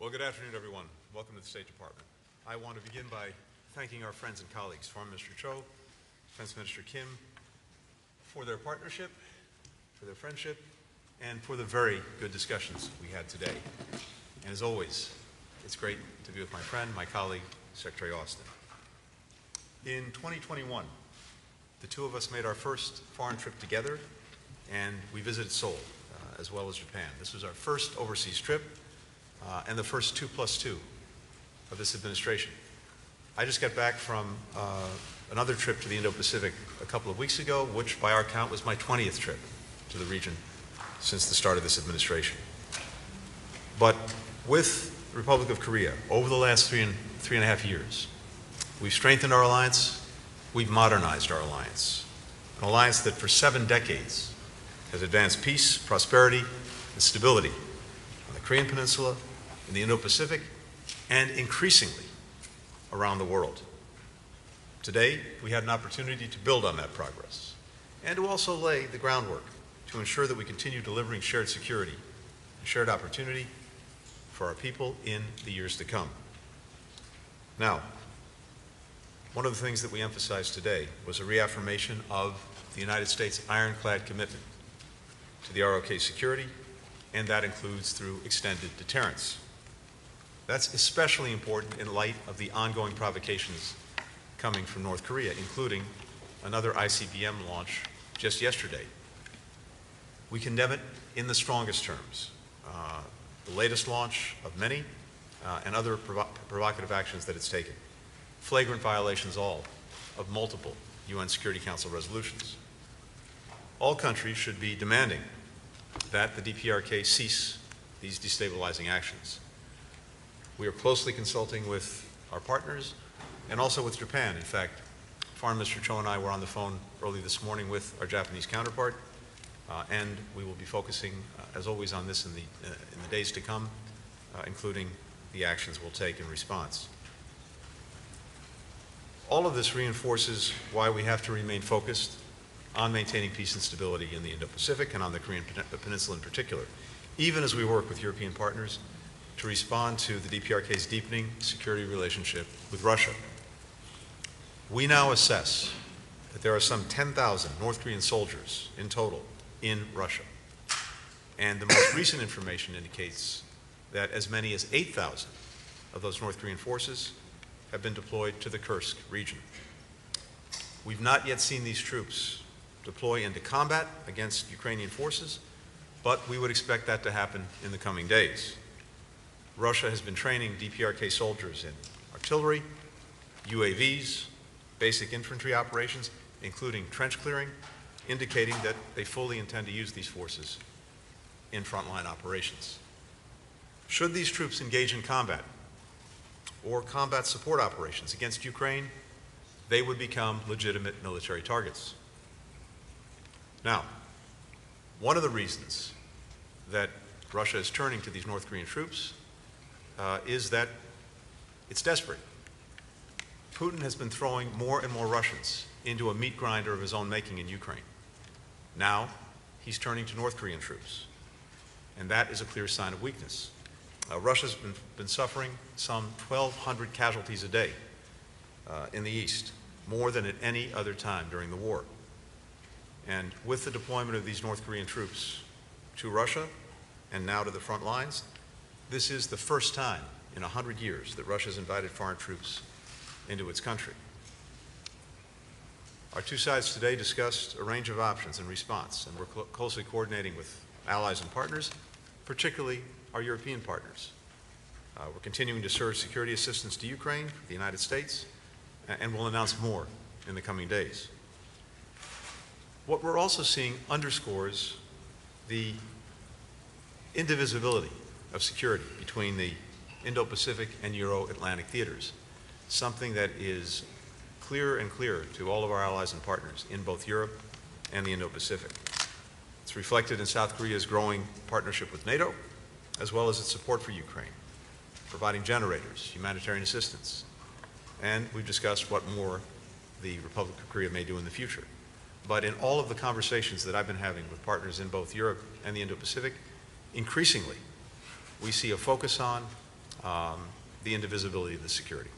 Well, good afternoon, everyone. Welcome to the State Department. I want to begin by thanking our friends and colleagues, Foreign Minister Cho, Defense Minister Kim, for their partnership, for their friendship, and for the very good discussions we had today. And as always, it's great to be with my friend, my colleague, Secretary Austin. In 2021, the two of us made our first foreign trip together, and we visited Seoul, as well as Japan. This was our first overseas trip, and the first 2+2 of this administration. I just got back from another trip to the Indo-Pacific a couple of weeks ago, which by our count was my 20th trip to the region since the start of this administration. But with the Republic of Korea, over the last three and a half years, we've strengthened our alliance, we've modernized our alliance. An alliance that for 7 decades has advanced peace, prosperity, and stability on the Korean Peninsula, in the Indo-Pacific, and increasingly around the world. Today, we had an opportunity to build on that progress and to also lay the groundwork to ensure that we continue delivering shared security and shared opportunity for our people in the years to come. Now, one of the things that we emphasized today was a reaffirmation of the United States' ironclad commitment to the ROK security, and that includes through extended deterrence. That's especially important in light of the ongoing provocations coming from North Korea, including another ICBM launch just yesterday. We condemn it in the strongest terms. The latest launch of many and other provocative actions that it's taken. Flagrant violations all of multiple UN Security Council resolutions. All countries should be demanding that the DPRK cease these destabilizing actions. We are closely consulting with our partners and also with Japan. In fact, Foreign Minister Cho and I were on the phone early this morning with our Japanese counterpart, and we will be focusing, as always, on this in the days to come, including the actions we'll take in response. All of this reinforces why we have to remain focused on maintaining peace and stability in the Indo-Pacific and on the Korean Peninsula in particular, even as we work with European partners to respond to the DPRK's deepening security relationship with Russia. We now assess that there are some 10,000 North Korean soldiers in total in Russia. And the most recent information indicates that as many as 8,000 of those North Korean forces have been deployed to the Kursk region. We've not yet seen these troops deploy into combat against Ukrainian forces, but we would expect that to happen in the coming days. Russia has been training DPRK soldiers in artillery, UAVs, basic infantry operations, including trench clearing, indicating that they fully intend to use these forces in frontline operations. Should these troops engage in combat or combat support operations against Ukraine, they would become legitimate military targets. Now, one of the reasons that Russia is turning to these North Korean troops is that it's desperate. Putin has been throwing more and more Russians into a meat grinder of his own making in Ukraine. Now, he's turning to North Korean troops, and that is a clear sign of weakness. Russia's been suffering some 1,200 casualties a day in the East, more than at any other time during the war. And with the deployment of these North Korean troops to Russia and now to the front lines, this is the first time in 100 years that Russia has invited foreign troops into its country. Our two sides today discussed a range of options in response, and we're closely coordinating with allies and partners, particularly our European partners. We're continuing to surge security assistance to Ukraine, the United States, and we'll announce more in the coming days. What we're also seeing underscores the indivisibility of security between the Indo-Pacific and Euro-Atlantic theaters, something that is clearer and clearer to all of our allies and partners in both Europe and the Indo-Pacific. It's reflected in South Korea's growing partnership with NATO, as well as its support for Ukraine, providing generators, humanitarian assistance, and we've discussed what more the Republic of Korea may do in the future. But in all of the conversations that I've been having with partners in both Europe and the Indo-Pacific, increasingly, we see a focus on the indivisibility of the security.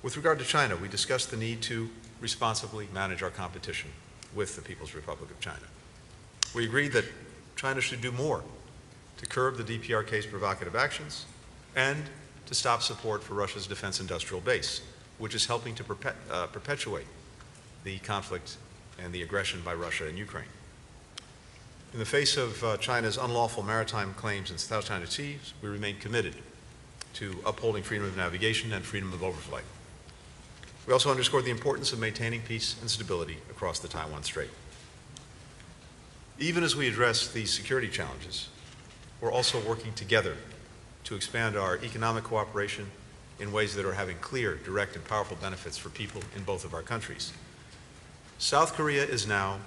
With regard to China, we discussed the need to responsibly manage our competition with the People's Republic of China. We agreed that China should do more to curb the DPRK's provocative actions and to stop support for Russia's defense industrial base, which is helping to perpetuate the conflict and the aggression by Russia in Ukraine. In the face of China's unlawful maritime claims in South China Sea, we remain committed to upholding freedom of navigation and freedom of overflight. We also underscored the importance of maintaining peace and stability across the Taiwan Strait. Even as we address these security challenges, we're also working together to expand our economic cooperation in ways that are having clear, direct, and powerful benefits for people in both of our countries. South Korea is now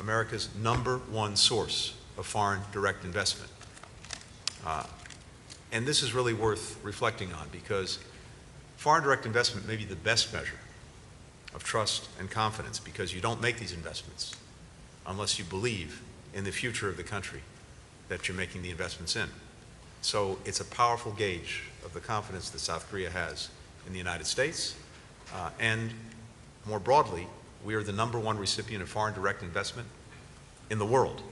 America's #1 source of foreign direct investment. And this is really worth reflecting on, because foreign direct investment may be the best measure of trust and confidence, because you don't make these investments unless you believe in the future of the country that you're making the investments in. So it's a powerful gauge of the confidence that South Korea has in the United States. And more broadly, we are the #1 recipient of foreign direct investment in the world.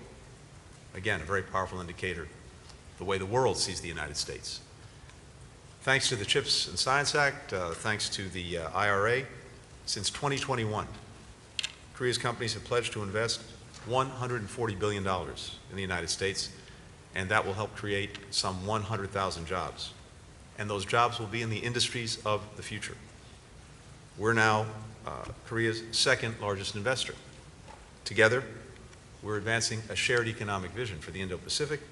Again, a very powerful indicator of the way the world sees the United States. Thanks to the CHIPS and Science Act, thanks to the IRA, since 2021, Korea's companies have pledged to invest $140 billion in the United States, and that will help create some 100,000 jobs. And those jobs will be in the industries of the future. We're now Korea's second largest investor. Together, we're advancing a shared economic vision for the Indo-Pacific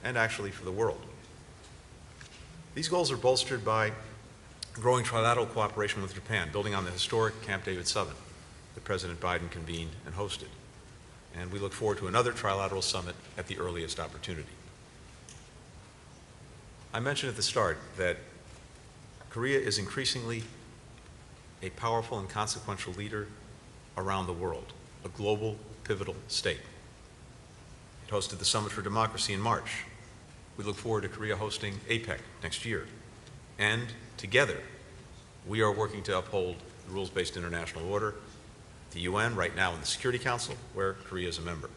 and actually for the world. These goals are bolstered by growing trilateral cooperation with Japan, building on the historic Camp David Summit that President Biden convened and hosted. And we look forward to another trilateral summit at the earliest opportunity. I mentioned at the start that Korea is increasingly a powerful and consequential leader around the world, a global pivotal state. It hosted the Summit for Democracy in March. We look forward to Korea hosting APEC next year. And together, we are working to uphold the rules-based international order, the UN, right now in the Security Council, where Korea is a member.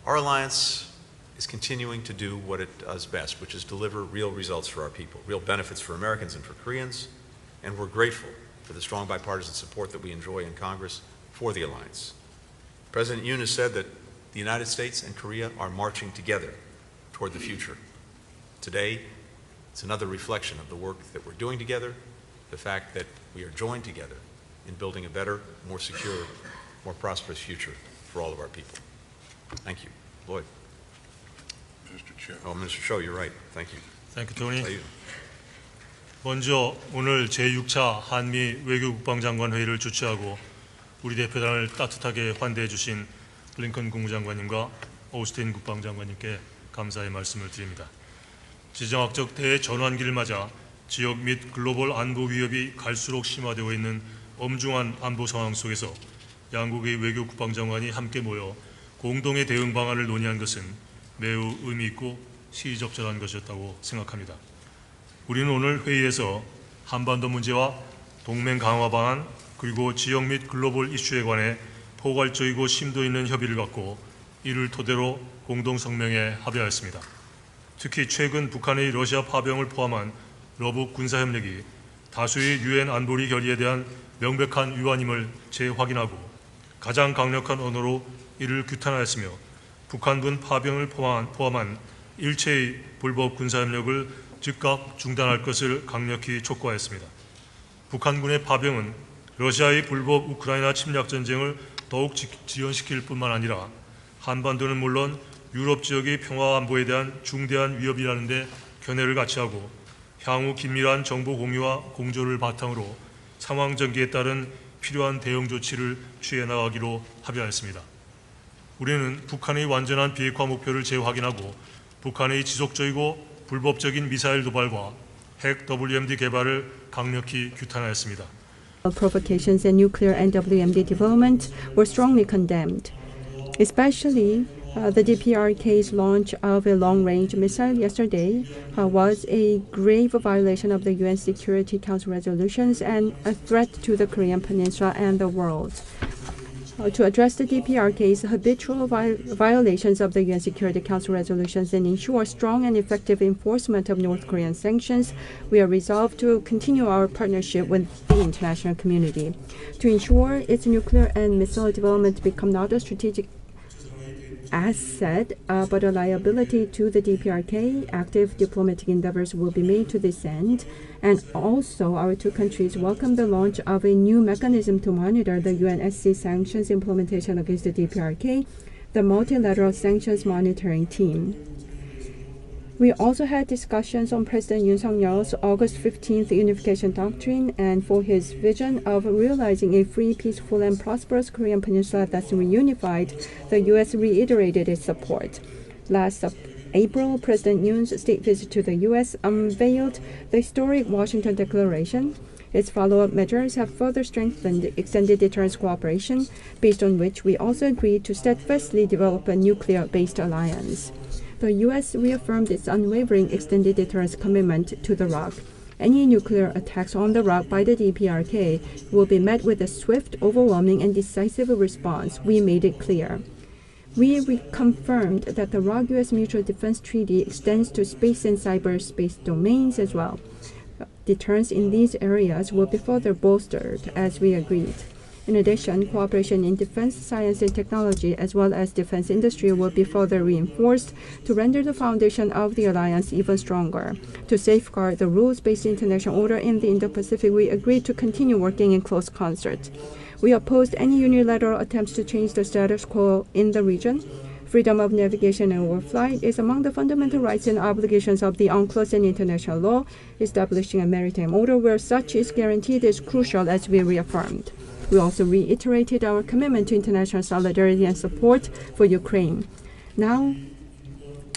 Our alliance is continuing to do what it does best, which is deliver real results for our people, real benefits for Americans and for Koreans, and we're grateful for the strong bipartisan support that we enjoy in Congress for the alliance. President Yoon has said that the United States and Korea are marching together toward the future. Today, it's another reflection of the work that we're doing together, the fact that we are joined together in building a better, more secure, more prosperous future for all of our people. Thank you. Lloyd. Mr. Cho. Oh, Mr. Cho, you're right. Thank you. Thank you, Tony. Tae-yul. 먼저 오늘 제6차 한미 외교국방장관 회의를 주최하고 우리 대표단을 따뜻하게 환대해 주신 블링컨 국무장관님과 오스틴 국방장관님께 감사의 말씀을 드립니다. 지정학적 대전환기를 맞아 지역 및 글로벌 안보 위협이 갈수록 심화되고 있는 엄중한 안보 상황 속에서 양국의 외교 국방장관이 함께 모여 공동의 대응 방안을 논의한 것은 매우 의미 있고 시의적절한 것이었다고 생각합니다. 우리는 오늘 회의에서 한반도 문제와 동맹 강화 방안 그리고 지역 및 글로벌 이슈에 관해 포괄적이고 심도 있는 협의를 갖고 이를 토대로 공동성명에 합의하였습니다. 특히 최근 북한의 러시아 파병을 포함한 러북 군사협력이 다수의 유엔 안보리 결의에 대한 명백한 위반임을 재확인하고 가장 강력한 언어로 이를 규탄하였으며 북한군 파병을 포함한 일체의 불법 군사협력을 즉각 중단할 것을 강력히 촉구하였습니다. 북한군의 파병은 러시아의 불법 우크라이나 침략 전쟁을 더욱 지연시킬 뿐만 아니라 한반도는 물론 유럽 지역의 평화 안보에 대한 중대한 위협이라는 데 견해를 같이 하고 향후 긴밀한 정보 공유와 공조를 바탕으로 상황 전개에 따른 필요한 대응 조치를 취해 나가기로 합의하였습니다. 우리는 북한의 완전한 비핵화 목표를 재확인하고 북한의 지속적이고 불법적인 미사일 도발과 핵 WMD 개발을 강력히 규탄하였습니다. Provocations and nuclear and WMD development were strongly condemned, especially The DPRK's launch of a long-range missile yesterday was a grave violation of the UN Security Council resolutions and a threat to the Korean Peninsula and the world. To address the DPRK's habitual violations of the UN Security Council resolutions and ensure strong and effective enforcement of North Korean sanctions, we are resolved to continue our partnership with the international community. To ensure its nuclear and missile development become not a strategic asset, but a liability to the DPRK, active diplomatic endeavors will be made to this end. And also, our two countries welcome the launch of a new mechanism to monitor the UNSC sanctions implementation against the DPRK, the Multilateral Sanctions Monitoring Team. We also had discussions on President Yoon Suk-yeol's August 15th Unification Doctrine and for his vision of realizing a free, peaceful, and prosperous Korean Peninsula that's reunified. The U.S. reiterated its support. Last April, President Yoon's state visit to the U.S. unveiled the historic Washington Declaration. Its follow-up measures have further strengthened extended deterrence cooperation, based on which we also agreed to steadfastly develop a nuclear-based alliance. The U.S. reaffirmed its unwavering extended deterrence commitment to the ROK. Any nuclear attacks on the ROK by the DPRK will be met with a swift, overwhelming, and decisive response. We made it clear. We reconfirmed that the ROK-U.S. Mutual Defense Treaty extends to space and cyberspace domains as well. Deterrence in these areas will be further bolstered, as we agreed. In addition, cooperation in defense, science, and technology, as well as defense industry, will be further reinforced to render the foundation of the alliance even stronger. To safeguard the rules-based international order in the Indo-Pacific, we agreed to continue working in close concert. We opposed any unilateral attempts to change the status quo in the region. Freedom of navigation and overflight is among the fundamental rights and obligations of the UNCLOS and international law. Establishing a maritime order where such is guaranteed is crucial, as we reaffirmed. We also reiterated our commitment to international solidarity and support for Ukraine. Now,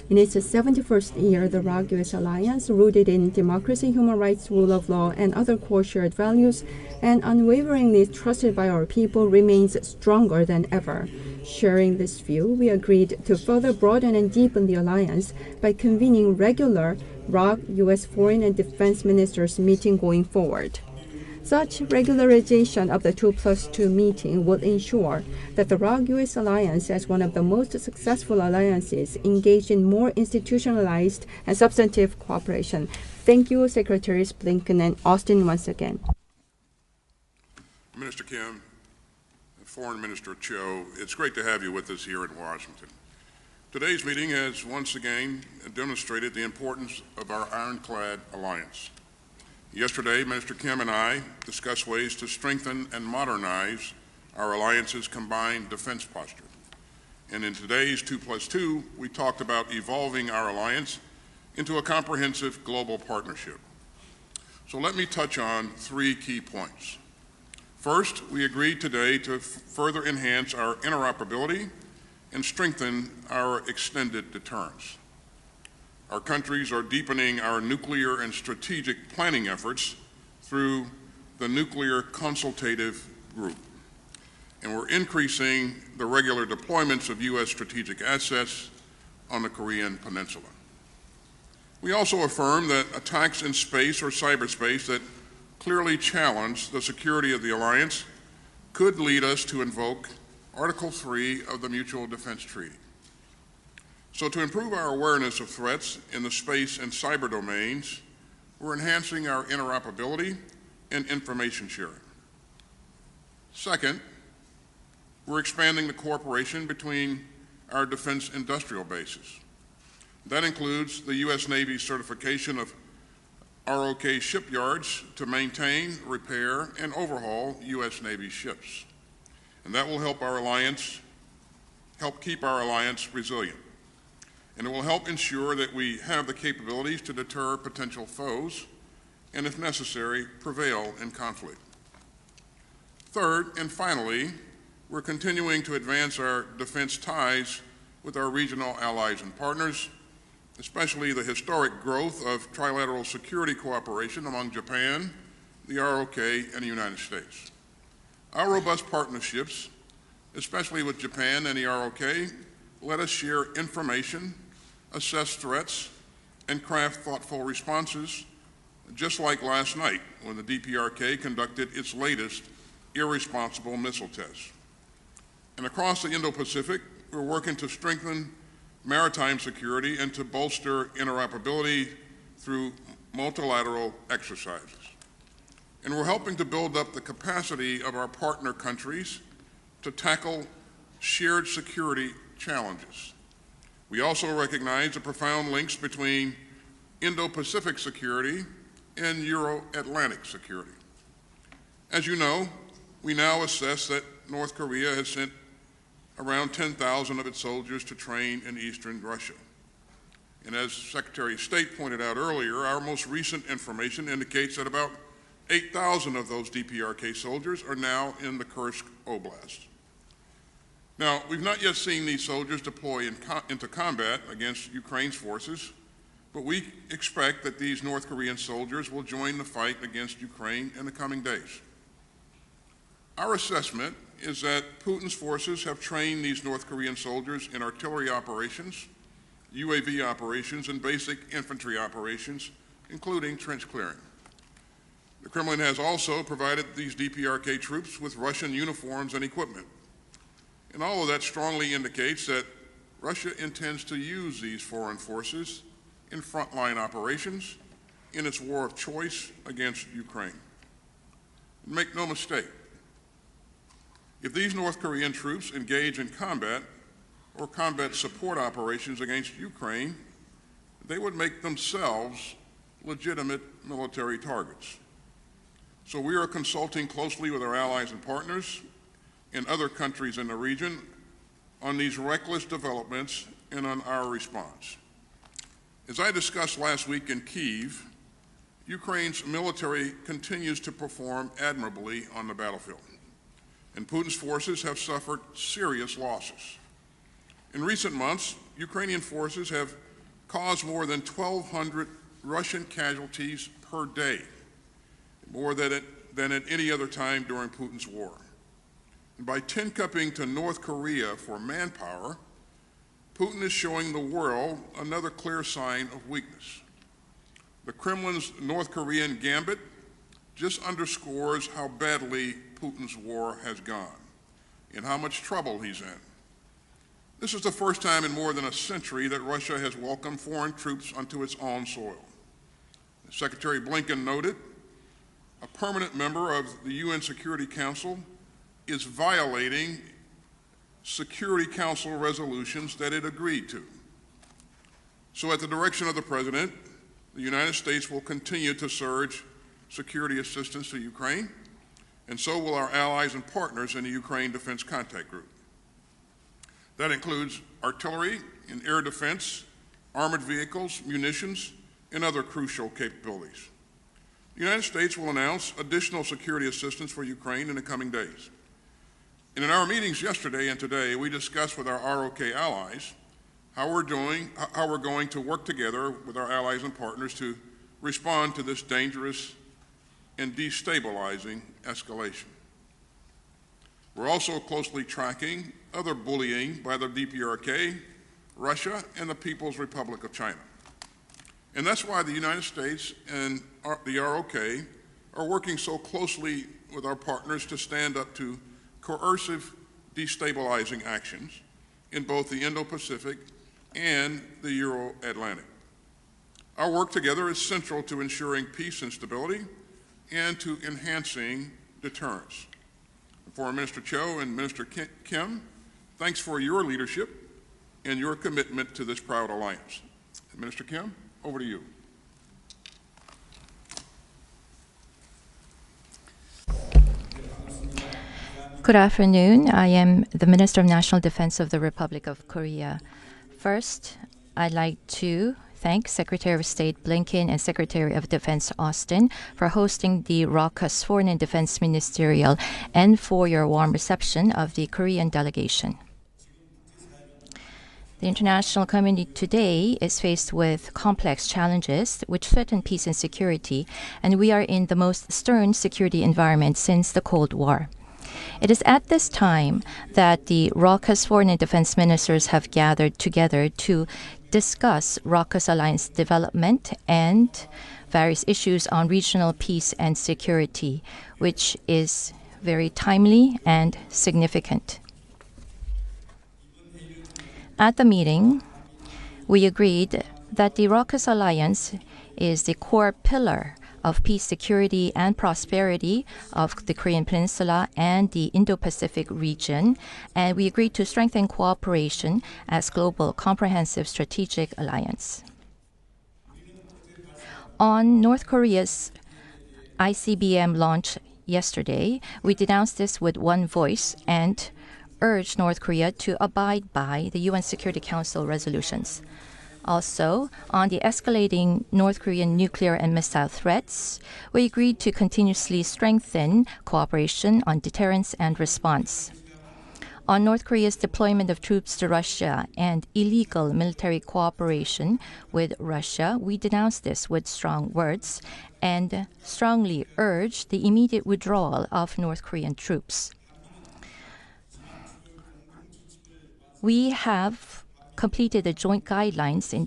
in its 71st year, the ROK-US alliance, rooted in democracy, human rights, rule of law, and other core shared values, and unwaveringly trusted by our people, remains stronger than ever. Sharing this view, we agreed to further broaden and deepen the alliance by convening regular ROK-US foreign and defense ministers meeting going forward. Such regularization of the 2+2 meeting will ensure that the ROK-US alliance, as one of the most successful alliances, engage in more institutionalized and substantive cooperation. Thank you, Secretaries Blinken and Austin, once again. Minister Kim, Foreign Minister Cho, it's great to have you with us here in Washington. Today's meeting has once again demonstrated the importance of our ironclad alliance. Yesterday, Minister Kim and I discussed ways to strengthen and modernize our alliance's combined defense posture. And in today's 2+2, we talked about evolving our alliance into a comprehensive global partnership. So let me touch on 3 key points. First, we agreed today to further enhance our interoperability and strengthen our extended deterrence. Our countries are deepening our nuclear and strategic planning efforts through the Nuclear Consultative Group. And we're increasing the regular deployments of U.S. strategic assets on the Korean Peninsula. We also affirm that attacks in space or cyberspace that clearly challenge the security of the alliance could lead us to invoke Article 3 of the Mutual Defense Treaty. So to improve our awareness of threats in the space and cyber domains, we're enhancing our interoperability and information sharing. Second, we're expanding the cooperation between our defense industrial bases. That includes the U.S. Navy's certification of ROK shipyards to maintain, repair, and overhaul U.S. Navy ships. And that will help keep our alliance resilient. And it will help ensure that we have the capabilities to deter potential foes and, if necessary, prevail in conflict. Third, and finally, we're continuing to advance our defense ties with our regional allies and partners, especially the historic growth of trilateral security cooperation among Japan, the ROK, and the United States. Our robust partnerships, especially with Japan and the ROK, let us share information, assess threats, and craft thoughtful responses, just like last night when the DPRK conducted its latest irresponsible missile test. And across the Indo-Pacific, we're working to strengthen maritime security and to bolster interoperability through multilateral exercises. And we're helping to build up the capacity of our partner countries to tackle shared security challenges. We also recognize the profound links between Indo-Pacific security and Euro-Atlantic security. As you know, we now assess that North Korea has sent around 10,000 of its soldiers to train in eastern Russia. And as Secretary of State pointed out earlier, our most recent information indicates that about 8,000 of those DPRK soldiers are now in the Kursk Oblast. Now, we've not yet seen these soldiers deploy into combat against Ukraine's forces, but we expect that these North Korean soldiers will join the fight against Ukraine in the coming days. Our assessment is that Putin's forces have trained these North Korean soldiers in artillery operations, UAV operations, and basic infantry operations, including trench clearing. The Kremlin has also provided these DPRK troops with Russian uniforms and equipment. And all of that strongly indicates that Russia intends to use these foreign forces in frontline operations in its war of choice against Ukraine. And make no mistake, if these North Korean troops engage in combat or combat support operations against Ukraine, they would make themselves legitimate military targets. So we are consulting closely with our allies and partners and other countries in the region on these reckless developments and on our response. As I discussed last week in Kyiv, Ukraine's military continues to perform admirably on the battlefield, and Putin's forces have suffered serious losses. In recent months, Ukrainian forces have caused more than 1,200 Russian casualties per day, more than at any other time during Putin's war. And by tin-cupping to North Korea for manpower, Putin is showing the world another clear sign of weakness. The Kremlin's North Korean gambit just underscores how badly Putin's war has gone and how much trouble he's in. This is the first time in more than a century that Russia has welcomed foreign troops onto its own soil. As Secretary Blinken noted, a permanent member of the UN Security Council is violating Security Council resolutions that it agreed to. So at the direction of the President, the United States will continue to surge security assistance to Ukraine, and so will our allies and partners in the Ukraine Defense Contact Group. That includes artillery and air defense, armored vehicles, munitions, and other crucial capabilities. The United States will announce additional security assistance for Ukraine in the coming days. And in our meetings yesterday and today, we discussed with our ROK allies how we're going to work together with our allies and partners to respond to this dangerous and destabilizing escalation. We're also closely tracking other bullying by the DPRK, Russia, and the People's Republic of China. And that's why the United States and the ROK are working so closely with our partners to stand up to coercive destabilizing actions in both the Indo-Pacific and the Euro-Atlantic. Our work together is central to ensuring peace and stability and to enhancing deterrence. Foreign Minister Cho and Minister Kim, thanks for your leadership and your commitment to this proud alliance. Minister Kim, over to you. Good afternoon. I am the Minister of National Defense of the Republic of Korea. First, I'd like to thank Secretary of State Blinken and Secretary of Defense Austin for hosting the ROK Foreign and Defense Ministerial and for your warm reception of the Korean delegation. The international community today is faced with complex challenges which threaten peace and security, and we are in the most stern security environment since the Cold War. It is at this time that the ROK's foreign and defense ministers have gathered together to discuss ROK's alliance development and various issues on regional peace and security, which is very timely and significant. At the meeting, we agreed that the ROK's alliance is the core pillar of peace, security, and prosperity of the Korean Peninsula and the Indo-Pacific region, and we agreed to strengthen cooperation as global comprehensive strategic alliance. On North Korea's ICBM launch yesterday, we denounced this with one voice and urged North Korea to abide by the UN Security Council resolutions. Also, on the escalating North Korean nuclear and missile threats, we agreed to continuously strengthen cooperation on deterrence and response. On North Korea's deployment of troops to Russia and illegal military cooperation with Russia, we denounced this with strong words and strongly urged the immediate withdrawal of North Korean troops. We have completed the joint guidelines in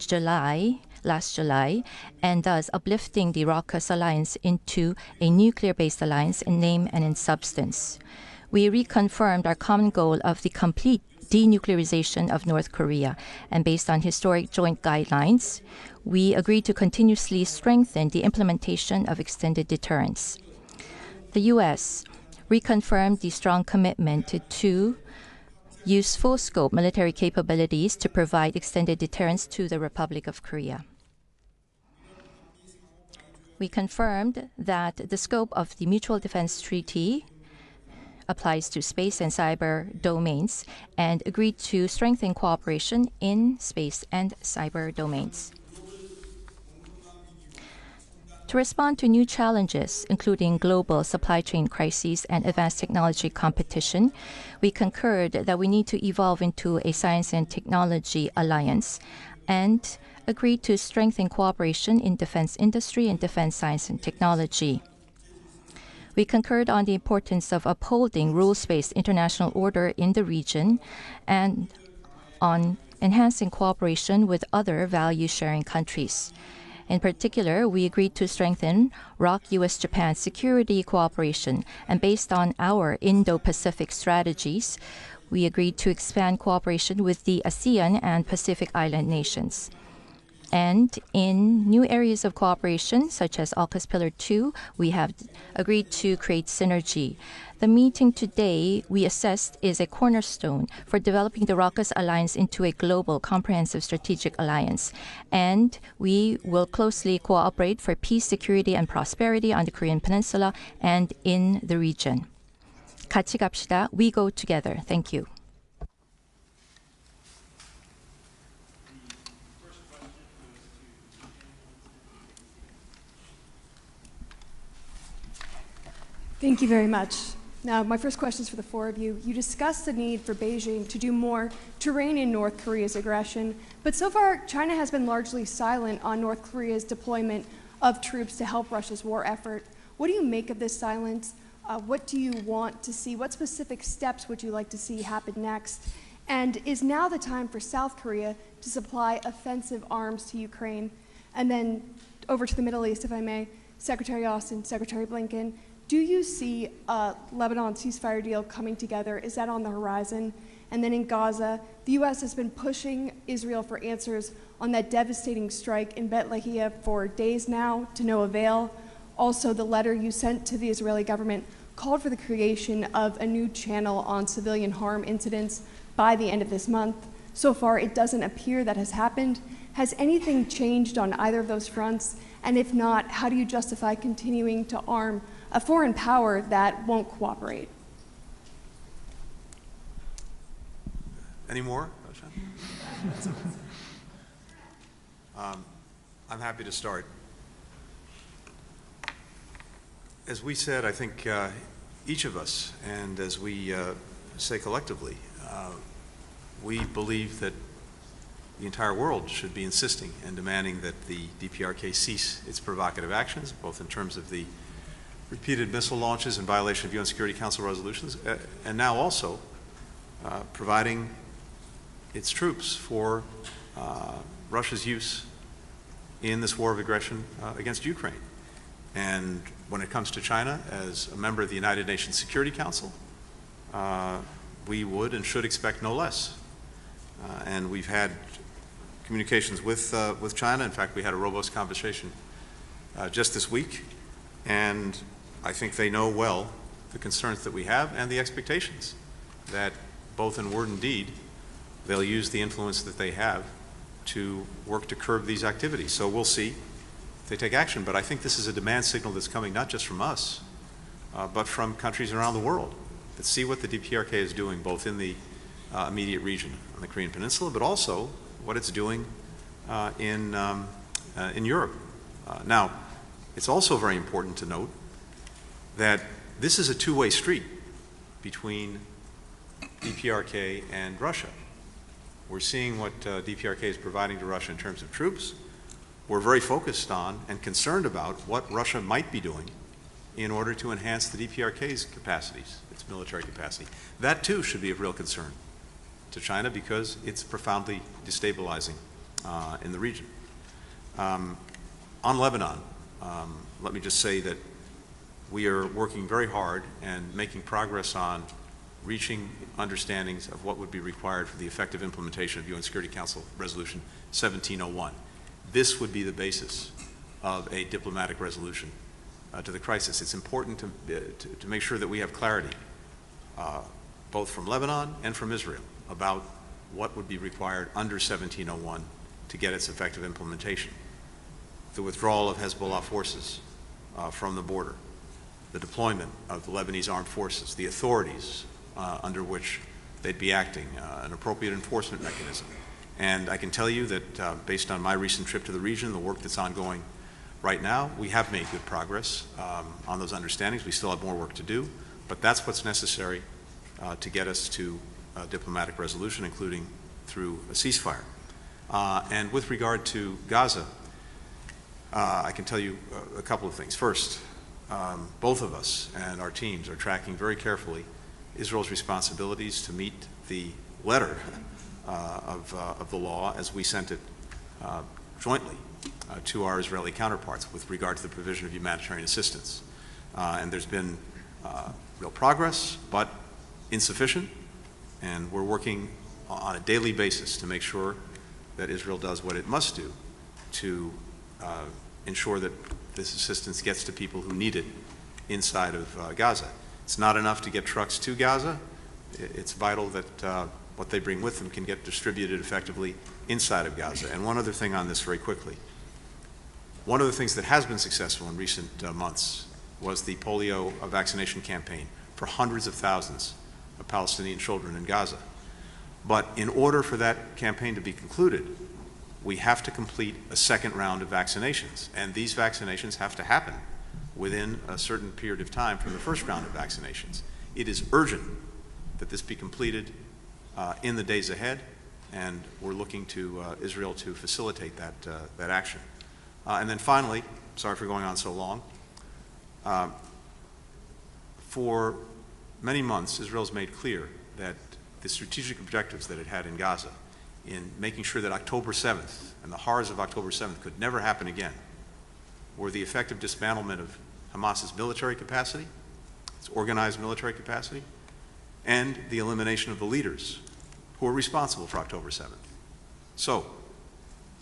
last July, and thus uplifting the ROK's alliance into a nuclear-based alliance in name and in substance. We reconfirmed our common goal of the complete denuclearization of North Korea, and based on historic joint guidelines, we agreed to continuously strengthen the implementation of extended deterrence. The U.S. reconfirmed the strong commitment to use full-scope military capabilities to provide extended deterrence to the Republic of Korea. We confirmed that the scope of the Mutual Defense Treaty applies to space and cyber domains and agreed to strengthen cooperation in space and cyber domains. To respond to new challenges, including global supply chain crises and advanced technology competition, we concurred that we need to evolve into a science and technology alliance and agreed to strengthen cooperation in defense industry and defense science and technology. We concurred on the importance of upholding rules-based international order in the region and on enhancing cooperation with other value-sharing countries. In particular, we agreed to strengthen ROK-US-Japan security cooperation, and based on our Indo-Pacific strategies, we agreed to expand cooperation with the ASEAN and Pacific Island nations. And in new areas of cooperation, such as AUKUS Pillar 2, we have agreed to create synergy. The meeting today, we assessed, is a cornerstone for developing the ROK's alliance into a global comprehensive strategic alliance. And we will closely cooperate for peace, security, and prosperity on the Korean Peninsula and in the region. 같이 갑시다. We go together. Thank you. Thank you very much. Now, my first question is for the four of you. You discussed the need for Beijing to do more to rein in North Korea's aggression, but so far, China has been largely silent on North Korea's deployment of troops to help Russia's war effort. What do you make of this silence? What do you want to see? What specific steps would you like to see happen next? And is now the time for South Korea to supply offensive arms to Ukraine? And then over to the Middle East, if I may, Secretary Austin, Secretary Blinken, do you see a Lebanon ceasefire deal coming together? Is that on the horizon? And then in Gaza, the U.S. has been pushing Israel for answers on that devastating strike in Bet Lahia for days now, to no avail. Also, the letter you sent to the Israeli government called for the creation of a new channel on civilian harm incidents by the end of this month. So far, it doesn't appear that has happened. Has anything changed on either of those fronts? And if not, how do you justify continuing to arm a foreign power that won't cooperate? Any more? I'm happy to start. As we said, I think each of us, and as we say collectively, we believe that the entire world should be insisting and demanding that the DPRK cease its provocative actions, both in terms of the repeated missile launches in violation of UN Security Council resolutions, and now also providing its troops for Russia's use in this war of aggression against Ukraine. And when it comes to China, as a member of the United Nations Security Council, we would and should expect no less. And we've had communications with China. In fact, we had a robust conversation just this week, and I think they know well the concerns that we have and the expectations that both in word and deed they'll use the influence that they have to work to curb these activities. So we'll see if they take action, but I think this is a demand signal that's coming not just from us, but from countries around the world that see what the DPRK is doing both in the immediate region on the Korean Peninsula, but also what it's doing in Europe. Now, it's also very important to note that this is a two-way street between DPRK and Russia. We're seeing what DPRK is providing to Russia in terms of troops. We're very focused on and concerned about what Russia might be doing in order to enhance the DPRK's capacities, its military capacity. That too should be of real concern to China because it's profoundly destabilizing in the region. On Lebanon, let me just say that we are working very hard and making progress on reaching understandings of what would be required for the effective implementation of UN Security Council Resolution 1701. This would be the basis of a diplomatic resolution to the crisis. It's important to make sure that we have clarity, both from Lebanon and from Israel, about what would be required under 1701 to get its effective implementation. The withdrawal of Hezbollah forces from the border, the deployment of the Lebanese armed forces, the authorities under which they'd be acting, an appropriate enforcement mechanism. And I can tell you that based on my recent trip to the region, the work that's ongoing right now, we have made good progress on those understandings. We still have more work to do, but that's what's necessary to get us to a diplomatic resolution, including through a ceasefire. And with regard to Gaza, I can tell you a couple of things. First, both of us and our teams are tracking very carefully Israel's responsibilities to meet the letter of the law as we sent it jointly to our Israeli counterparts with regard to the provision of humanitarian assistance. And there's been real progress, but insufficient, and we're working on a daily basis to make sure that Israel does what it must do to ensure that this assistance gets to people who need it inside of Gaza. It's not enough to get trucks to Gaza. It's vital that what they bring with them can get distributed effectively inside of Gaza. And one other thing on this very quickly. One of the things that has been successful in recent months was the polio vaccination campaign for hundreds of thousands of Palestinian children in Gaza. But in order for that campaign to be concluded, we have to complete a second round of vaccinations. And these vaccinations have to happen within a certain period of time from the first round of vaccinations. It is urgent that this be completed in the days ahead, and we're looking to Israel to facilitate that action. And then finally, sorry for going on so long, for many months, Israel's made clear that the strategic objectives that it had in Gaza in making sure that October 7th and the horrors of October 7th could never happen again were the effective dismantlement of Hamas's military capacity, its organized military capacity, and the elimination of the leaders who were responsible for October 7th. So,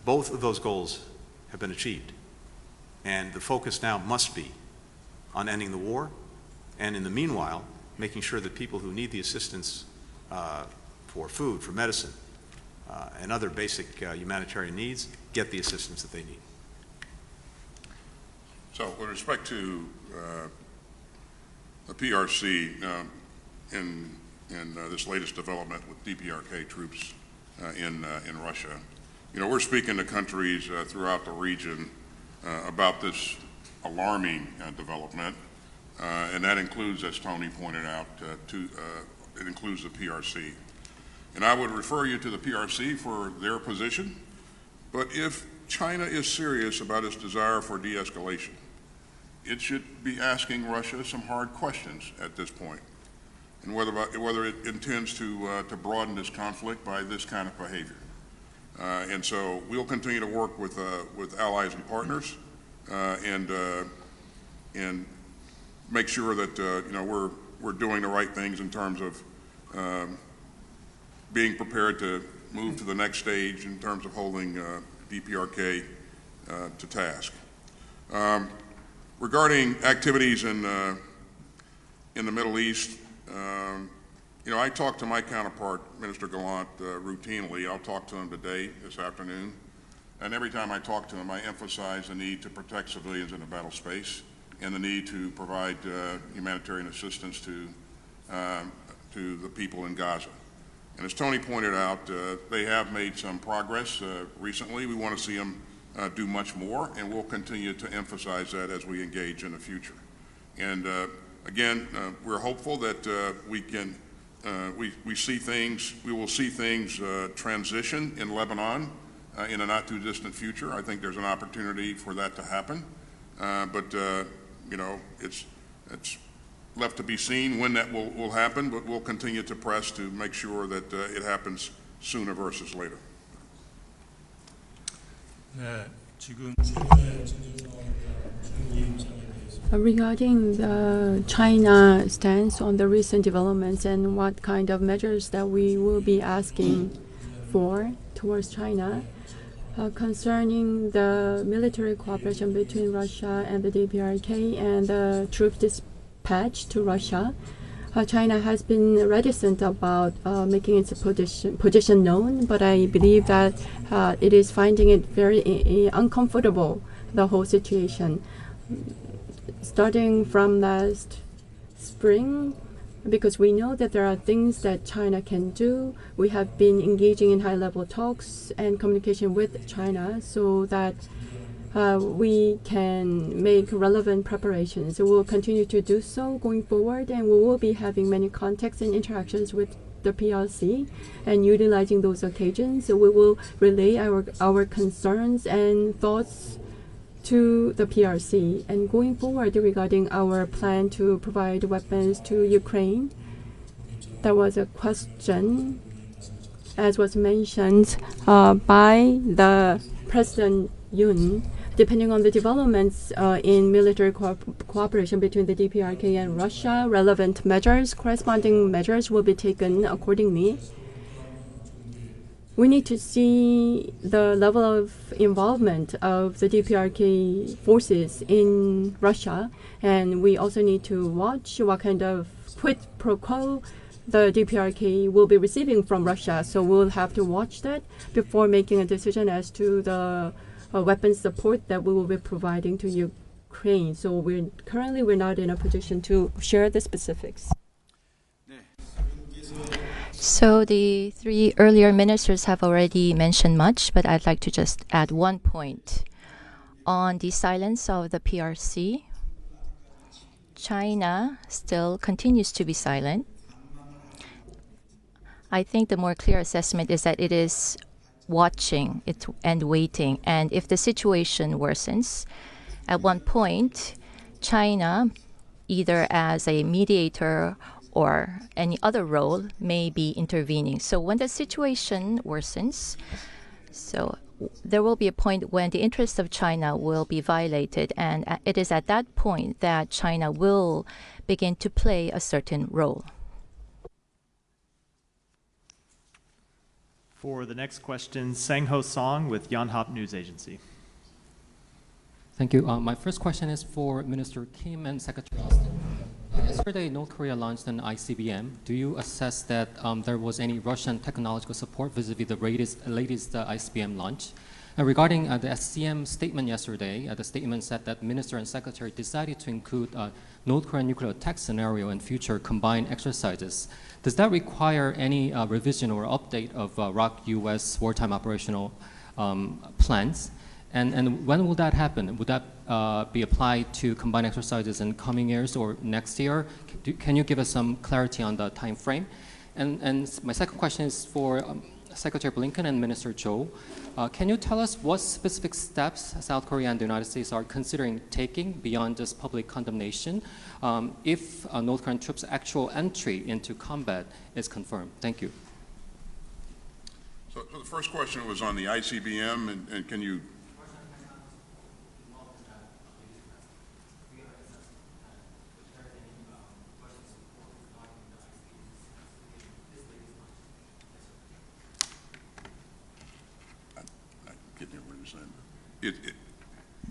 both of those goals have been achieved. And the focus now must be on ending the war, and in the meanwhile, making sure that people who need the assistance for food, for medicine, and other basic humanitarian needs get the assistance that they need. So with respect to the PRC in this latest development with DPRK troops in Russia, you know, we're speaking to countries throughout the region about this alarming development, and that includes, as Tony pointed out, it includes the PRC. And I would refer you to the PRC for their position, but if China is serious about its desire for de-escalation, it should be asking Russia some hard questions at this point, and whether it intends to broaden this conflict by this kind of behavior. And so we'll continue to work with allies and partners, and make sure that we're doing the right things in terms of being prepared to move to the next stage in terms of holding DPRK to task. Regarding activities in the Middle East, I talk to my counterpart, Minister Gallant, routinely. I'll talk to him today, this afternoon. And every time I talk to him, I emphasize the need to protect civilians in the battle space and the need to provide humanitarian assistance to the people in Gaza. And as Tony pointed out, they have made some progress recently. We want to see them do much more, and we'll continue to emphasize that as we engage in the future. And again, we're hopeful that we will see things transition in Lebanon in a not too distant future. I think there's an opportunity for that to happen, but it's left to be seen when that will happen. But we'll continue to press to make sure that it happens sooner versus later. Regarding the China stance on the recent developments and what kind of measures that we will be asking for towards China, concerning the military cooperation between Russia and the DPRK and the troop dispatch to Russia, China has been reticent about making its position known, but I believe that it is finding it very uncomfortable, the whole situation. Starting from last spring, because we know that there are things that China can do, we have been engaging in high-level talks and communication with China so that we can make relevant preparations. So we'll continue to do so going forward, and we will be having many contacts and interactions with the PRC and utilizing those occasions. So we will relay our concerns and thoughts to the PRC. And going forward, regarding our plan to provide weapons to Ukraine, there was a question, as was mentioned by the President Yoon. Depending on the developments in military cooperation between the DPRK and Russia, relevant measures, corresponding measures will be taken accordingly. We need to see the level of involvement of the DPRK forces in Russia, and we also need to watch what kind of quid pro quo the DPRK will be receiving from Russia. So we'll have to watch that before making a decision as to the weapons support that we will be providing to Ukraine. So we're not in a position to share the specifics. So the three earlier ministers have already mentioned much, but I'd like to just add one point. On the silence of the PRC, China still continues to be silent. I think the more clear assessment is that it is watching it and waiting. And if the situation worsens, at one point, China, either as a mediator or any other role, may be intervening. So when the situation worsens, so there will be a point when the interests of China will be violated, and it is at that point that China will begin to play a certain role. For the next question, Sang-ho Song with Yonhap News Agency. Thank you. My first question is for Minister Kim and Secretary Austin. Yesterday, North Korea launched an ICBM. Do you assess that there was any Russian technological support vis-a-vis the latest ICBM launch? And regarding the SCM statement yesterday, the statement said that Minister and Secretary decided to include North Korean nuclear attack scenario in future combined exercises. Does that require any revision or update of ROK US wartime operational plans? And when will that happen? Would that be applied to combined exercises in coming years or next year? Can you give us some clarity on the time frame? And my second question is for Secretary Blinken and Minister Cho. Can you tell us what specific steps South Korea and the United States are considering taking beyond just public condemnation if North Korean troops' actual entry into combat is confirmed? Thank you. So the first question was on the ICBM, and can you...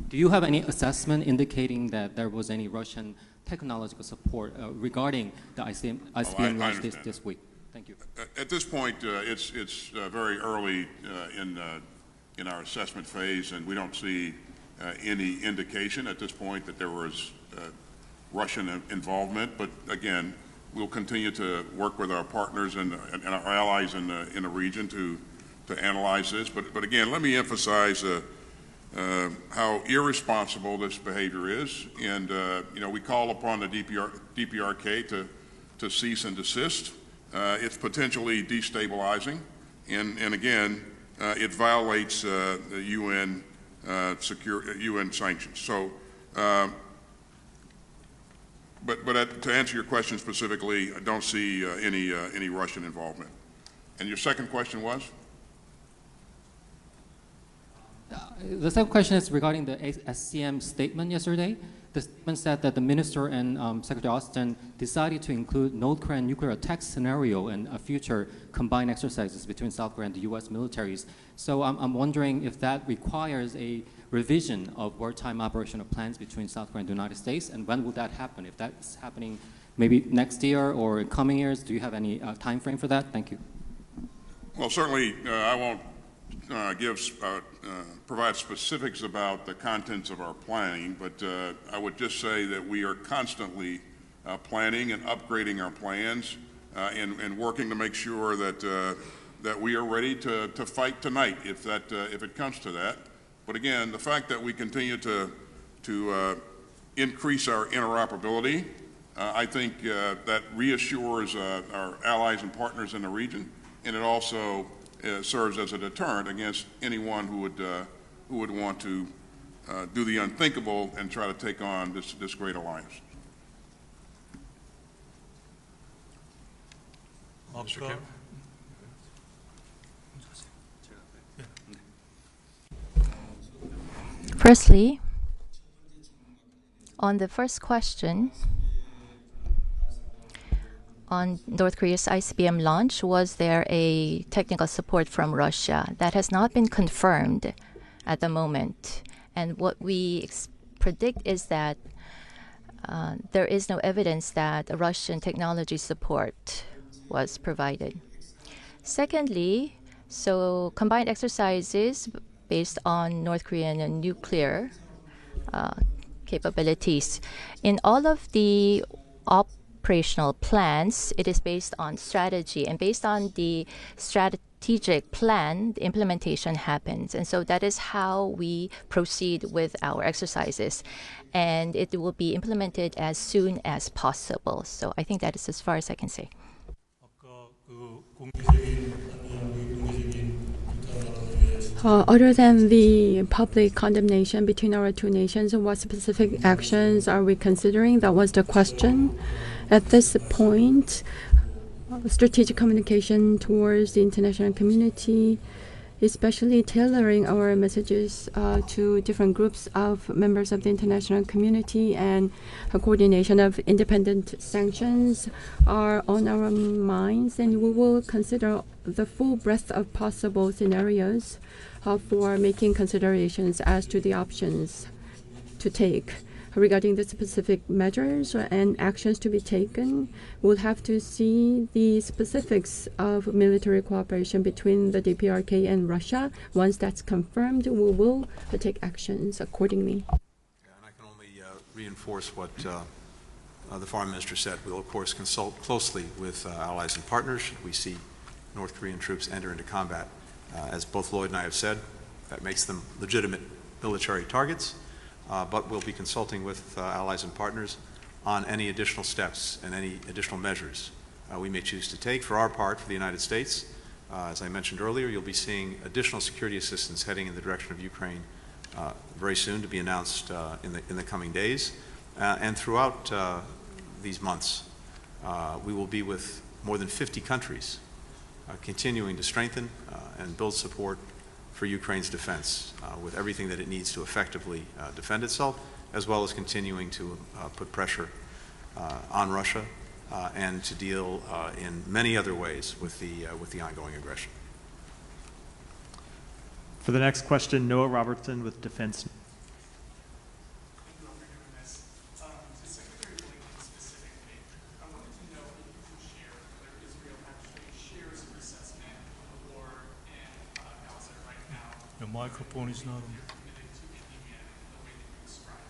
Do you have any assessment indicating that there was any Russian technological support regarding the ICBM launch this week? Thank you. At this point, it's very early in our assessment phase, and we don't see any indication at this point that there was Russian involvement. But again, we'll continue to work with our partners and our allies in the region to analyze this. But again, let me emphasize how irresponsible this behavior is, and we call upon the DPRK to cease and desist. It's potentially destabilizing, and again, it violates the UN UN sanctions. So, but to answer your question specifically, I don't see any Russian involvement. And your second question was? The second question is regarding the SCM statement yesterday. The statement said that the minister and Secretary Austin decided to include North Korean nuclear attack scenario and future combined exercises between South Korea and the U.S. militaries. So I'm wondering if that requires a revision of wartime operational plans between South Korea and the United States, and when will that happen? If that's happening maybe next year or in coming years, do you have any time frame for that? Thank you. Well, certainly I won't provide specifics about the contents of our planning, but I would just say that we are constantly planning and upgrading our plans and working to make sure that we are ready to fight tonight if it comes to that. But again, the fact that we continue to increase our interoperability, I think that reassures our allies and partners in the region, and it also serves as a deterrent against anyone who would want to do the unthinkable and try to take on this great alliance. Mr. Kim? Firstly, on the first question, on North Korea's ICBM launch, was there a technical support from Russia? That has not been confirmed at the moment. And what we predict is that there is no evidence that Russian technology support was provided. Secondly, so combined exercises based on North Korean nuclear capabilities. In all of the operational plans, it is based on strategy, and based on the strategic plan, the implementation happens. And so that is how we proceed with our exercises, and it will be implemented as soon as possible. So I think that is as far as I can say. Other than the public condemnation between our two nations, what specific actions are we considering? That was the question. At this point, strategic communication towards the international community, especially tailoring our messages to different groups of members of the international community, and a coordination of independent sanctions are on our minds, and we will consider the full breadth of possible scenarios for making considerations as to the options to take. Regarding the specific measures and actions to be taken, we'll have to see the specifics of military cooperation between the DPRK and Russia. Once that's confirmed, we will take actions accordingly. Yeah, and I can only reinforce what the Foreign Minister said. We'll, of course, consult closely with allies and partners should we see North Korean troops enter into combat. As both Lloyd and I have said, that makes them legitimate military targets. But we'll be consulting with allies and partners on any additional steps and any additional measures we may choose to take. For our part, for the United States, As I mentioned earlier, you'll be seeing additional security assistance heading in the direction of Ukraine very soon, to be announced in the coming days. And throughout these months, we will be with more than 50 countries, continuing to strengthen and build support for Ukraine's defense with everything that it needs to effectively defend itself, as well as continuing to put pressure on Russia and to deal in many other ways with the ongoing aggression. For the next question, Noah Robertson with Defense. Thank you all for doing this. To Secretary Blinken specifically, I wanted to know if you could share whether Israel actually shares your assessment of the war in Gaza right now. The microphone is not on. You're committed to ending it in the way that you described.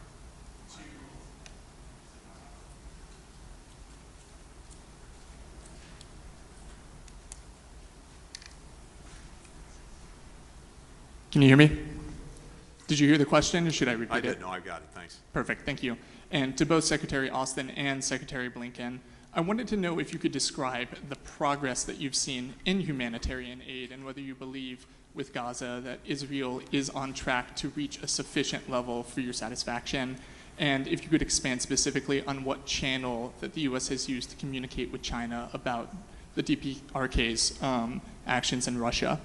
Can you hear me? Did you hear the question, or should I repeat it? I did. No, I've got it. Thanks. Perfect. Thank you. And to both Secretary Austin and Secretary Blinken, I wanted to know if you could describe the progress that you've seen in humanitarian aid and whether you believe with Gaza that Israel is on track to reach a sufficient level for your satisfaction. And if you could expand specifically on what channel that the U.S. has used to communicate with China about the DPRK's actions in Russia.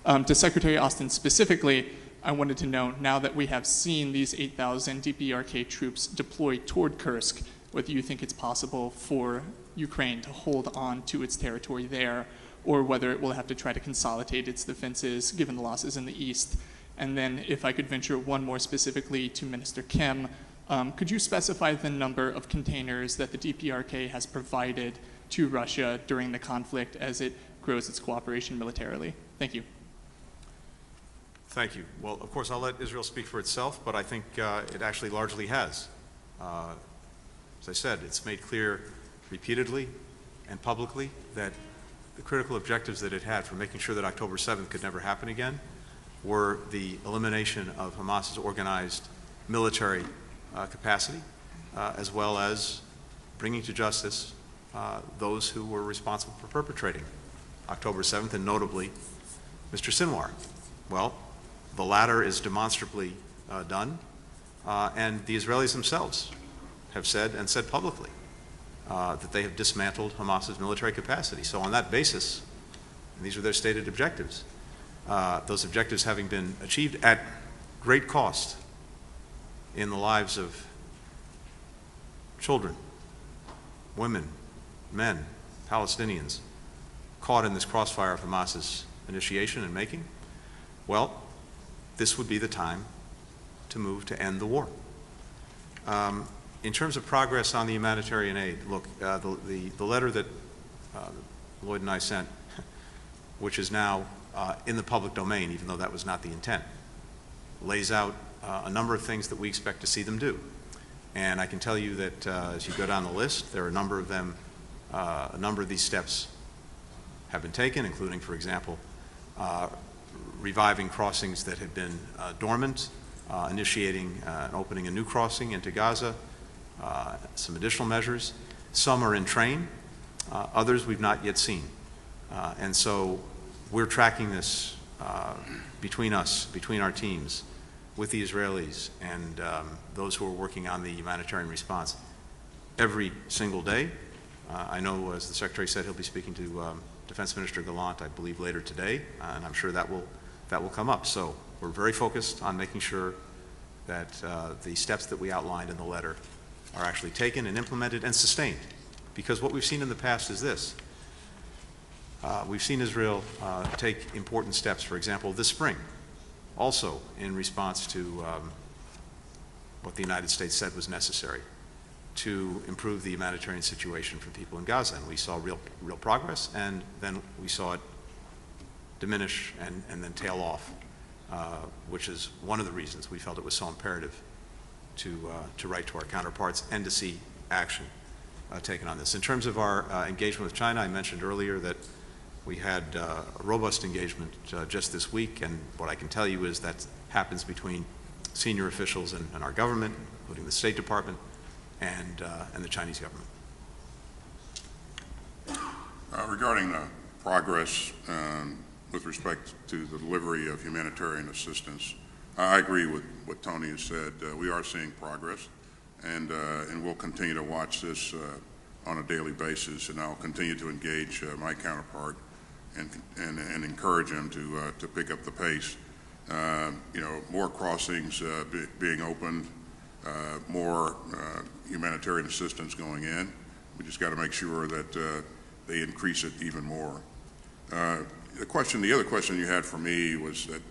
To Secretary Austin specifically, I wanted to know, now that we have seen these 8,000 DPRK troops deployed toward Kursk, whether you think it's possible for Ukraine to hold on to its territory there, or whether it will have to try to consolidate its defenses given the losses in the east. And then if I could venture one more specifically to Minister Kim, could you specify the number of containers that the DPRK has provided to Russia during the conflict as it grows its cooperation militarily? Thank you. Thank you. Well, of course, I'll let Israel speak for itself, but I think it actually largely has. As I said, it's made clear repeatedly and publicly that the critical objectives that it had for making sure that October 7th could never happen again were the elimination of Hamas's organized military capacity, as well as bringing to justice those who were responsible for perpetrating October 7th, and notably Mr. Sinwar. Well, the latter is demonstrably done, and the Israelis themselves have said, and said publicly, that they have dismantled Hamas's military capacity. So on that basis, and these are their stated objectives, those objectives having been achieved at great cost in the lives of children, women, men, Palestinians, caught in this crossfire of Hamas's initiation and making, well, this would be the time to move to end the war. In terms of progress on the humanitarian aid, look, the letter that Lloyd and I sent, which is now in the public domain, even though that was not the intent, lays out a number of things that we expect to see them do. And I can tell you that as you go down the list, there are a number of them, a number of these steps have been taken, including, for example, reviving crossings that had been dormant, initiating and opening a new crossing into Gaza, some additional measures. Some are in train, others we've not yet seen. And so we're tracking this between us, between our teams, with the Israelis and those who are working on the humanitarian response every single day. I know, as the Secretary said, he'll be speaking to Defense Minister Gallant, I believe, later today, and I'm sure that will come up. So we're very focused on making sure that the steps that we outlined in the letter are actually taken and implemented and sustained. Because what we've seen in the past is this. We've seen Israel take important steps, for example, this spring, also in response to what the United States said was necessary to improve the humanitarian situation for people in Gaza. And we saw real progress, and then we saw it diminish and then tail off, which is one of the reasons we felt it was so imperative to write to our counterparts and to see action taken on this. In terms of our engagement with China, I mentioned earlier that we had a robust engagement just this week, and what I can tell you is that happens between senior officials in our government, including the State Department, and the Chinese government. Regarding progress with respect to the delivery of humanitarian assistance. I agree with what Tony has said. We are seeing progress, and we'll continue to watch this on a daily basis, and I'll continue to engage my counterpart and encourage him to pick up the pace. More crossings being opened, more humanitarian assistance going in. We just got to make sure that they increase it even more. The other question you had for me was that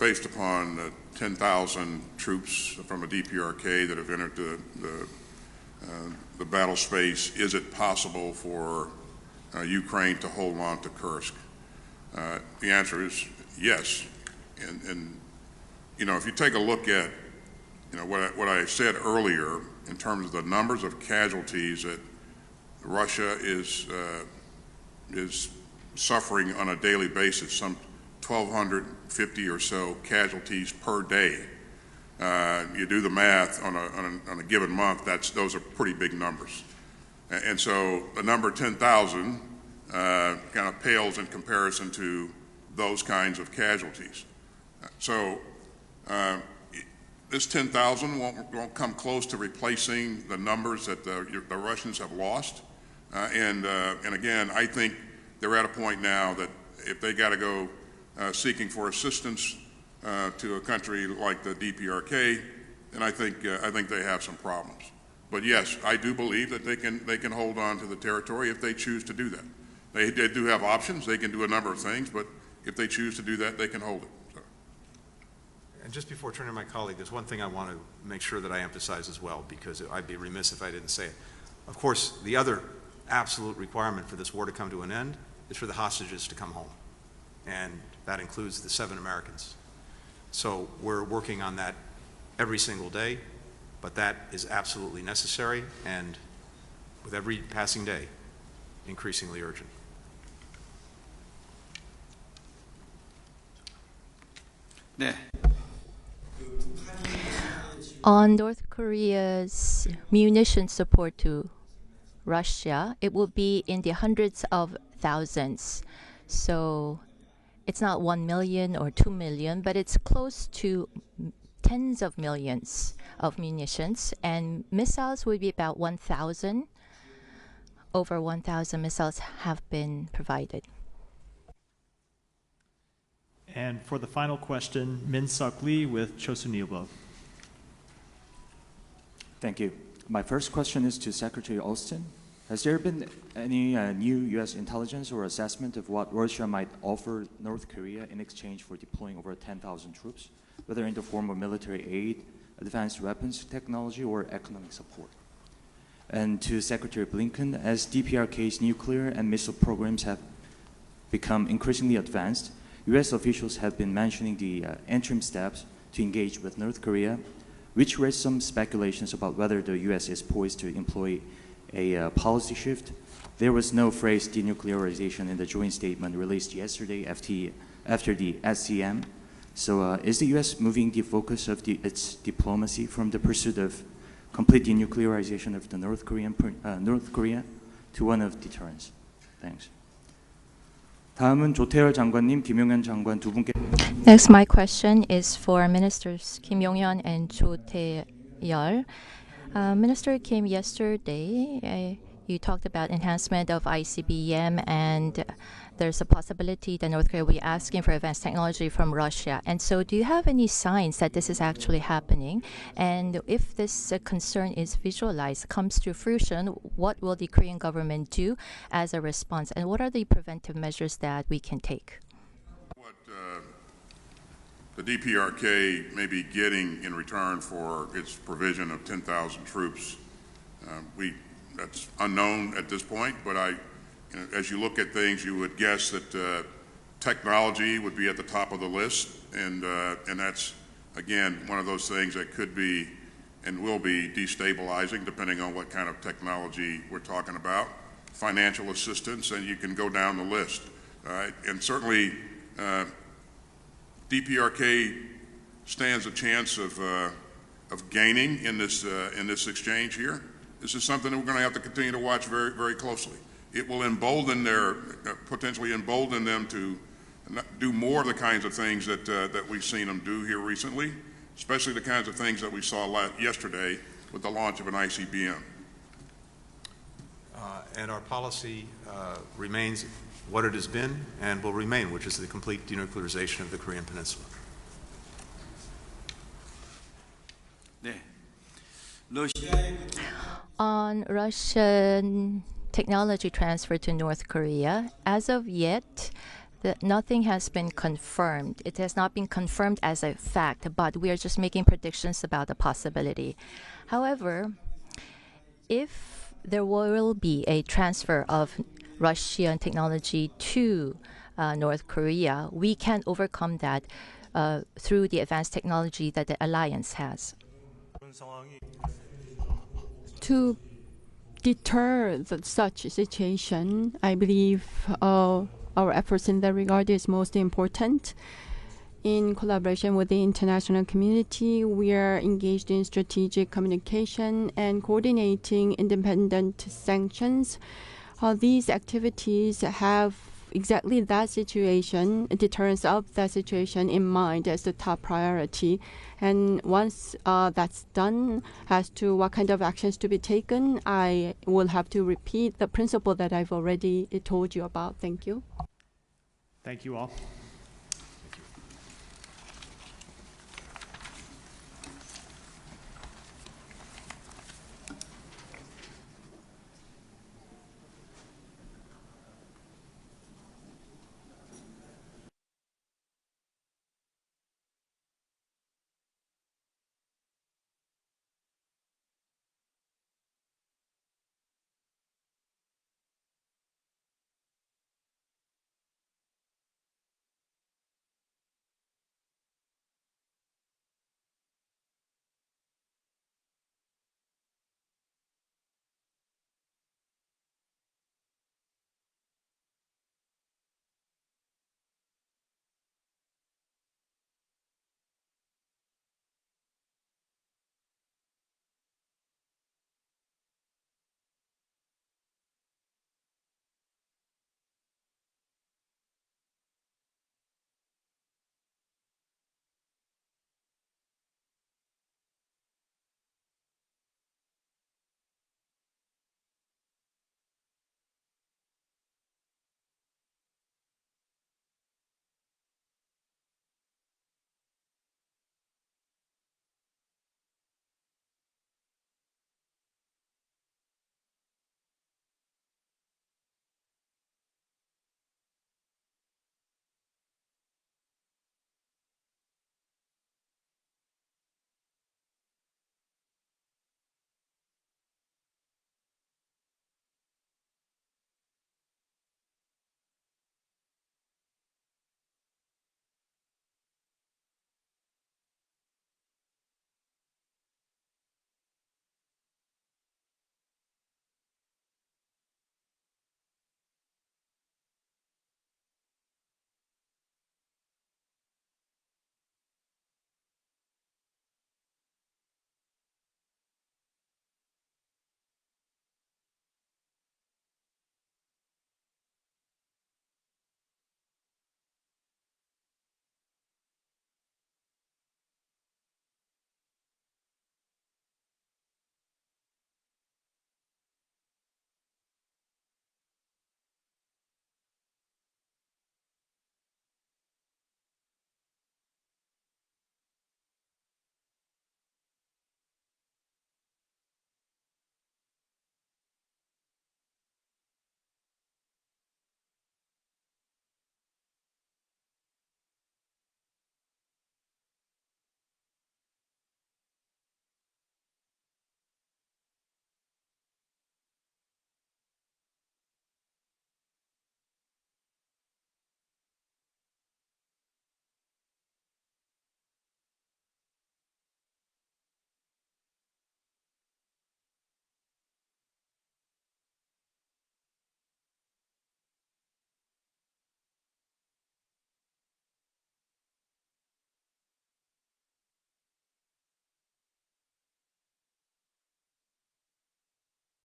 based upon 10,000 troops from a DPRK that have entered the battle space, is it possible for Ukraine to hold on to Kursk? The answer is yes. And if you take a look at what I said earlier in terms of the numbers of casualties that Russia is suffering on a daily basis, some 1,250 or so casualties per day. You do the math on a given month, those are pretty big numbers. And so the number 10,000 kind of pales in comparison to those kinds of casualties. So this 10,000 won't come close to replacing the numbers that the Russians have lost. And again, I think they're at a point now that if they got to go seeking for assistance to a country like the DPRK, then I think they have some problems. But yes, I do believe that they can hold on to the territory if they choose to do that. They do have options. They can do a number of things, but if they choose to do that, they can hold it. So. And just before turning to my colleague, there's one thing I want to make sure that I emphasize as well, because I'd be remiss if I didn't say it. Of course, the other absolute requirement for this war to come to an end is for the hostages to come home. And that includes the 7 Americans. So we're working on that every single day, but that is absolutely necessary, and with every passing day, increasingly urgent. On North Korea's munition support to Russia, it will be in the hundreds of thousands. So it's not 1 million or 2 million, but it's close to tens of millions of munitions, and missiles will be about 1,000. Over 1,000 missiles have been provided. And for the final question, Min Suk Lee with Chosun Ilbo. Thank you. My first question is to Secretary Austin. Has there been any new U.S. intelligence or assessment of what Russia might offer North Korea in exchange for deploying over 10,000 troops, whether in the form of military aid, advanced weapons technology, or economic support? And to Secretary Blinken, as DPRK's nuclear and missile programs have become increasingly advanced, U.S. officials have been mentioning the interim steps to engage with North Korea, which raised some speculations about whether the U.S. is poised to employ a policy shift. There was no phrase denuclearization in the joint statement released yesterday after the SCM. So is the U.S. moving the focus of its diplomacy from the pursuit of complete denuclearization of the North Korea to one of deterrence? Thanks. 다음은 조태열 장관님, 김용현 장관 두 분께. Next, my question is for Ministers Kim Yong-hyun and Cho Tae-yul. Minister Kim, yesterday you talked about enhancement of ICBM, and there's a possibility that North Korea will be asking for advanced technology from Russia. And so do you have any signs that this is actually happening? And if this concern is visualized, comes to fruition, what will the Korean government do as a response? And what are the preventive measures that we can take? What the DPRK may be getting in return for its provision of 10,000 troops, that's unknown at this point, but as you look at things, you would guess that technology would be at the top of the list, and that's, again, one of those things that could be and will be destabilizing depending on what kind of technology we're talking about. Financial assistance, and you can go down the list. And certainly, DPRK stands a chance of gaining in this exchange here. This is something that we're going to have to continue to watch very, very closely. It will embolden potentially embolden them to do more of the kinds of things that we've seen them do here recently, especially the kinds of things that we saw yesterday with the launch of an ICBM. And our policy remains what it has been and will remain, which is the complete denuclearization of the Korean Peninsula. On Russian technology transfer to North Korea, as of yet, nothing has been confirmed. It has not been confirmed as a fact, but we are just making predictions about the possibility. However, if there will be a transfer of Russian technology to North Korea, we can overcome that through the advanced technology that the alliance has. To deter such a situation, I believe our efforts in that regard is most important. In collaboration with the international community, we are engaged in strategic communication and coordinating independent sanctions. These activities have exactly that situation, deterrence of that situation in mind as the top priority. And once that's done, as to what kind of actions to be taken, I will have to repeat the principle that I've already told you about. Thank you. Thank you all.